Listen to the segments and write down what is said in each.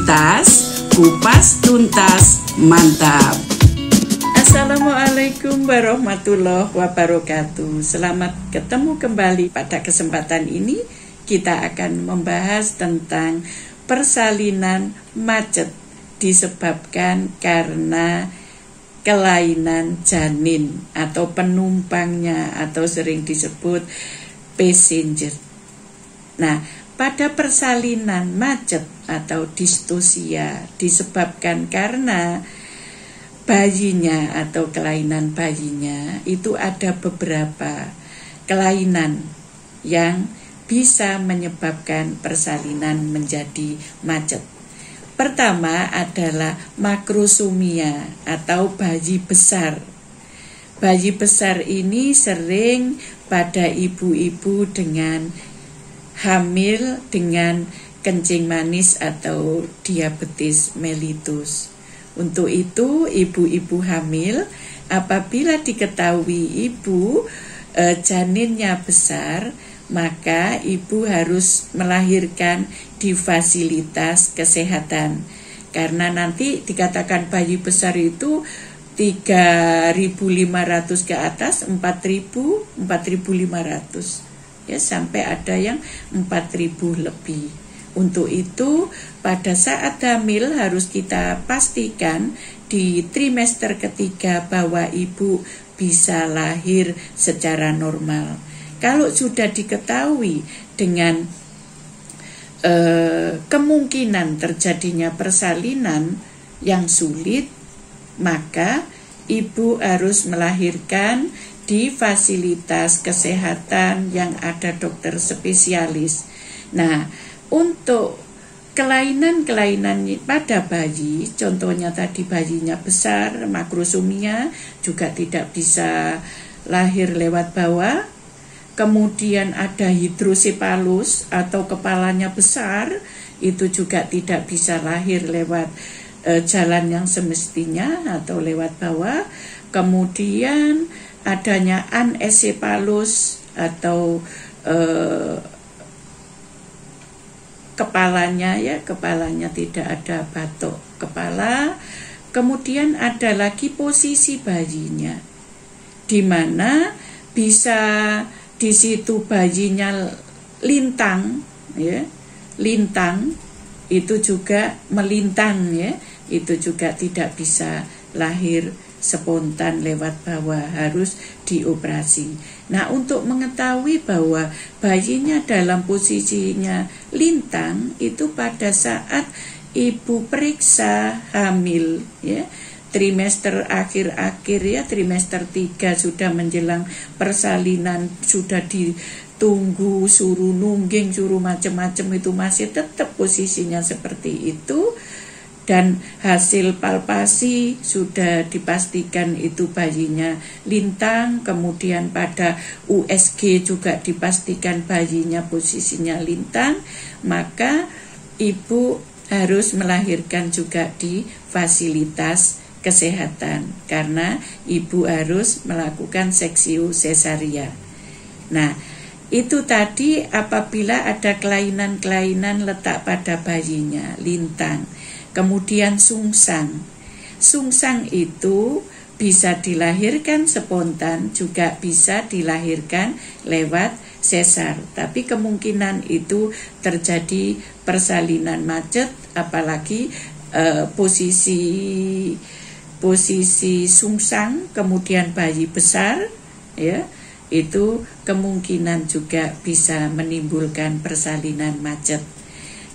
Tuntas, kupas tuntas, mantap. Assalamualaikum warahmatullahi wabarakatuh. Selamat ketemu kembali. Pada kesempatan ini kita akan membahas tentang persalinan macet disebabkan karena kelainan janin atau penumpangnya atau sering disebut passenger. Nah, pada persalinan macet atau distosia disebabkan karena bayinya atau kelainan bayinya itu ada beberapa kelainan yang bisa menyebabkan persalinan menjadi macet. Pertama adalah makrosomia atau bayi besar. Bayi besar ini sering pada ibu-ibu dengan hamil dengan kencing manis atau diabetes mellitus. Untuk itu, ibu-ibu hamil apabila diketahui ibu janinnya besar, maka ibu harus melahirkan di fasilitas kesehatan. Karena nanti dikatakan bayi besar itu 3.500 ke atas, 4.000, 4.500. Ya, sampai ada yang 4.000 lebih. Untuk itu pada saat hamil harus kita pastikan di trimester ketiga bahwa ibu bisa lahir secara normal. Kalau sudah diketahui dengan kemungkinan terjadinya persalinan yang sulit, maka ibu harus melahirkan di fasilitas kesehatan yang ada dokter spesialis. Nah, untuk kelainan-kelainan pada bayi, contohnya tadi bayinya besar, makrosomia, juga tidak bisa lahir lewat bawah. Kemudian ada hidrosepalus atau kepalanya besar, itu juga tidak bisa lahir lewat jalan yang semestinya atau lewat bawah. Kemudian adanya anesepalus atau kepalanya tidak ada batok kepala. Kemudian ada lagi posisi bayinya, di mana bisa di situ bayinya lintang, ya, lintang itu juga melintang, ya, itu juga tidak bisa lahir spontan lewat bawah, harus dioperasi. Nah, untuk mengetahui bahwa bayinya dalam posisinya lintang itu pada saat ibu periksa hamil, ya, trimester akhir-akhir, ya, trimester 3 sudah menjelang persalinan, sudah ditunggu, suruh nungging, suruh macam-macam, itu masih tetap posisinya seperti itu. Dan hasil palpasi sudah dipastikan itu bayinya lintang, kemudian pada USG juga dipastikan bayinya posisinya lintang, maka ibu harus melahirkan juga di fasilitas kesehatan karena ibu harus melakukan seksio sesaria. Nah, itu tadi apabila ada kelainan-kelainan letak pada bayinya, lintang. Kemudian sungsang. Sungsang itu bisa dilahirkan spontan, juga bisa dilahirkan lewat sesar. Tapi kemungkinan itu terjadi persalinan macet, apalagi posisi sungsang, kemudian bayi besar, ya, itu kemungkinan juga bisa menimbulkan persalinan macet.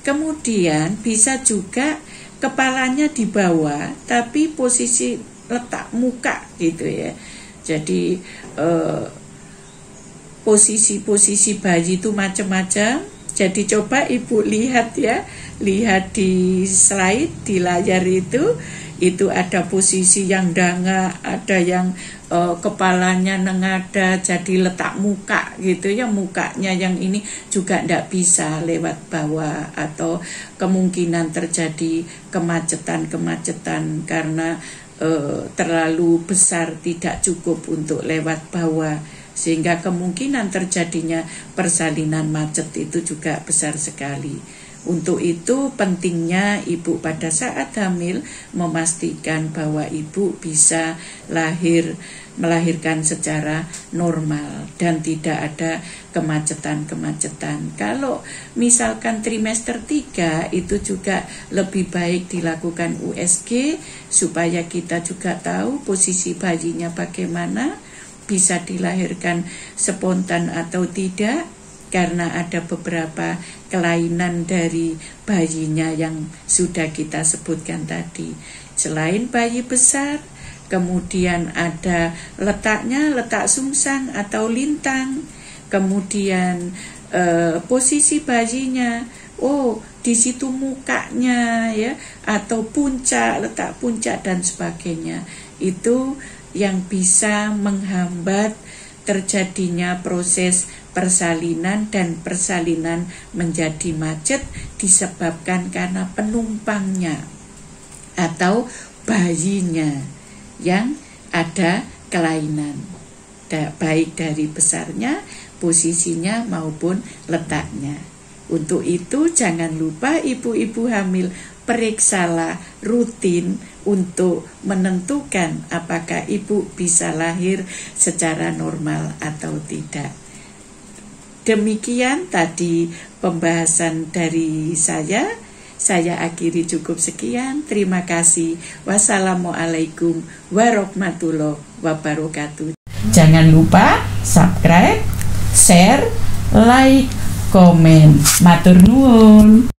Kemudian bisa juga kepalanya di bawah, tapi posisi letak muka gitu, ya. Jadi posisi-posisi bayi itu macam-macam. Jadi coba ibu lihat, ya, lihat di slide di layar itu ada posisi yang danga, ada yang kepalanya nengada, jadi letak muka gitu, ya, mukanya yang ini juga tidak bisa lewat bawah, atau kemungkinan terjadi kemacetan karena terlalu besar, tidak cukup untuk lewat bawah, sehingga kemungkinan terjadinya persalinan macet itu juga besar sekali. Untuk itu pentingnya ibu pada saat hamil memastikan bahwa ibu bisa melahirkan secara normal dan tidak ada kemacetan-kemacetan. Kalau misalkan trimester 3 itu juga lebih baik dilakukan USG supaya kita juga tahu posisi bayinya bagaimana, bisa dilahirkan spontan atau tidak, karena ada beberapa kelainan dari bayinya yang sudah kita sebutkan tadi. Selain bayi besar, kemudian ada letaknya, letak sungsang atau lintang, kemudian posisi bayinya, di situ mukanya ya, atau puncak, letak puncak dan sebagainya. Itu yang bisa menghambat terjadinya proses persalinan, dan persalinan menjadi macet disebabkan karena penumpangnya atau bayinya yang ada kelainan, baik dari besarnya, posisinya maupun letaknya. Untuk itu jangan lupa ibu-ibu hamil periksalah rutin untuk menentukan apakah ibu bisa lahir secara normal atau tidak. Demikian tadi pembahasan dari saya. Saya akhiri cukup sekian. Terima kasih. Wassalamualaikum warahmatullahi wabarakatuh. Jangan lupa subscribe, share, like, komen. Matur nuwun.